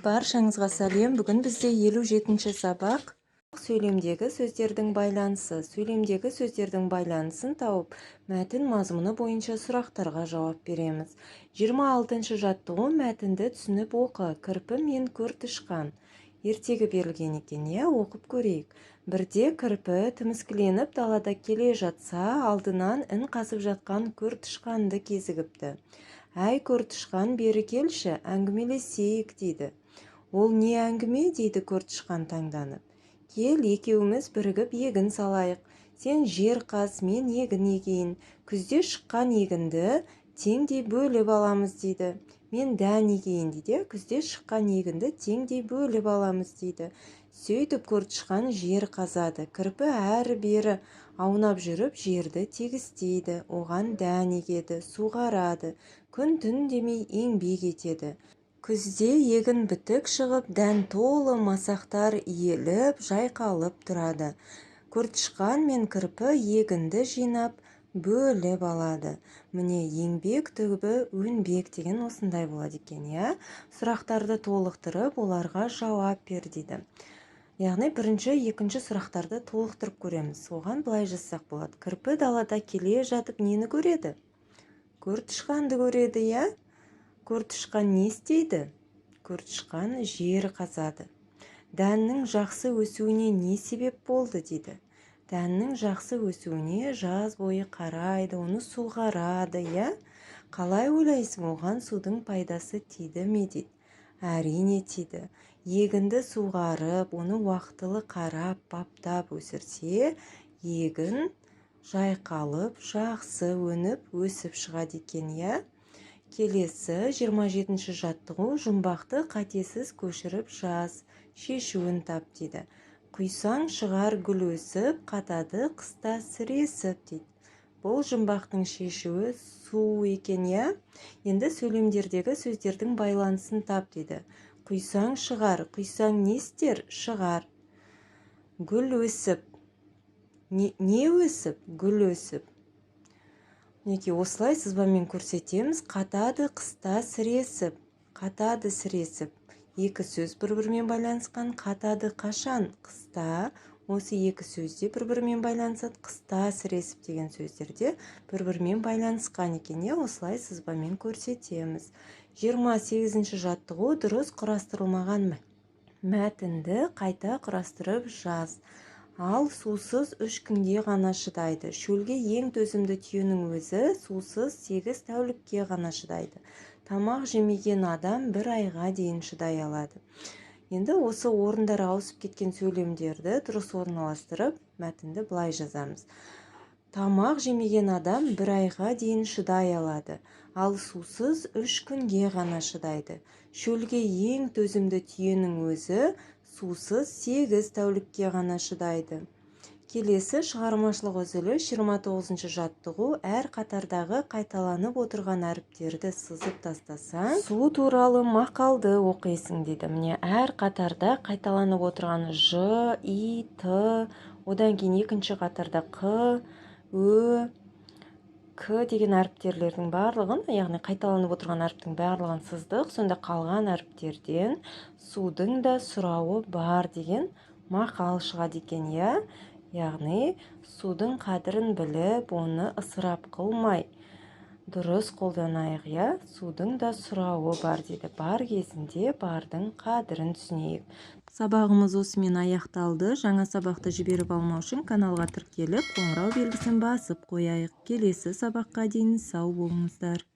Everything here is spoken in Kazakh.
Баршаңызға сәлем. Бүгін бізде 57-ші сабақ. Сөйлемдегі сөздердің байланысы. Сөйлемдегі сөздердің байланысын тауып, мәтін мазмұны бойынша сұрақтарға жауап береміз. 26-ші жаттығу: мәтінді түсініп оқы. Кірпі мен көр тышқан. Ертегі берілген екен, оқып көрейік. Бірде кірпі тіміскіленіп далада келе жатса, алдынан ін қасып жатқан көр тышқанды кезігіпті. Әй, көр тышқан, бері келші, әңгімелесейік дейді. Ол не әңгіме дейді көр тышқан таңданып. Кел, екеуміз бірігіп егін салайық. Сен жер қаз, мен егін егейін. Күзде шыққан егінді теңдей бөліп аламыз дейді. Мен дән егейін дейді. Күзде шыққан егінді теңдей бөліп аламыз дейді. Сөйтіп көр тышқан жер қазады. Кірпі әрі-бері аунап жүріп жерді тегістейді. Оған дән егеді, суғарады. Күн-түн демей еңбек етеді. Күзде егін бітік шығып, дән толы масақтар иіліп, жайқалып тұрады. Көр тышқан мен кірпі егінді жинап, бөліп алады. Міне, еңбек түбі өнбек деген осындай болады екен, Сұрақтарды толықтырып, оларға жауап бер дейді. Яғни бірінші, екінші сұрақтарды толықтырып көреміз. Оған былай жазсақ болады. Кірпі далада келе жатып нені көреді? Көр тышқанды көреді, Көр тышқан не істейді? Көр тышқан жер қазады. Дәннің жақсы өсуіне не себеп болды дейді. Дәннің жақсы өсуіне жаз бойы қарайды, оны суғарады, Қалай ойлайсың, оған судың пайдасы тиді ме дейді. Әрине тиді. Егінді суғарып, оны уақытылы қарап, баптап өсірсе, егін жайқалып, жақсы өніп, өсіп шығады екен, Келесі 27-ші жаттығу: жұмбақты қатесіз көшіріп жаз, шешуін тап дейді. Құйсаң шығар гүл өсіп, қатады қыста сіресіп дейді. Бұл жұмбақтың шешуі су екен, Енді сөйлемдердегі сөздердің байланысын тап дейді. Құйсаң шығар, құйсаң не істер? Шығар. Гүл өсіп. Не өсіп? Гүл өсіп. Неке осылай сызбамен көрсетеміз. Қатады қыста сіресіп. Қатады сіресіп. Екі сөз бір-бірімен байланысқан. Қатады қашан? Қыста. Осы екі сөзде бір-бірімен байланысады. Қыста сіресіп деген сөздерде бір-бірімен байланысқан екен, осылай сызбамен көрсетеміз. 28-ші жаттығу: дұрыс құрастырылмаған мәтінді қайта құрастырып жаз. Ал сусыз 3 күнге ғана шыдайды. Шөлге ең төзімді түйенің өзі сусыз 8 тәулікке ғана шыдайды. Тамақ жемеген адам 1 айға дейін шыдай алады. Енді осы орындар ауысып кеткен сөйлемдерді дұрыс орналастырып, мәтінді былай жазамыз. Тамақ жемеген адам 1 айға дейін шыдай алады. Ал сусыз 3 күнге ғана шыдайды. Шөлге ең төзімді түйенің өзі сусыз 8 тәулікке ғана шыдайды. Келесі шығармашылық үзіліс 29-ші жаттығу: әр қатардағы қайталанып отырған әріптерді сызып тастасаң, су туралы мақалды оқисың дейді. Міне, әр қатарда қайталанып отырған Ж, И, Т, одан кейін екінші қатарда Қ, Ö, К деген әріптерлердің барлығын, яғни қайталанып отырған әріптің барлығын сыздық. Сонда қалған әріптерден судың да сұрауы бар деген мақал шығады екен, Яғни судың қадірін біліп, оны ысырап қылмай, дұрыс қолданайық, Судың да сұрауы бар дейді. Бар кезінде бардың қадірін түсінейік. Сабағымыз осымен аяқталды. Жаңа сабақты жіберіп алмау үшін каналға тіркеліп, қоңырау белгісін басып қояйық. Келесі сабаққа дейін сау болыңыздар.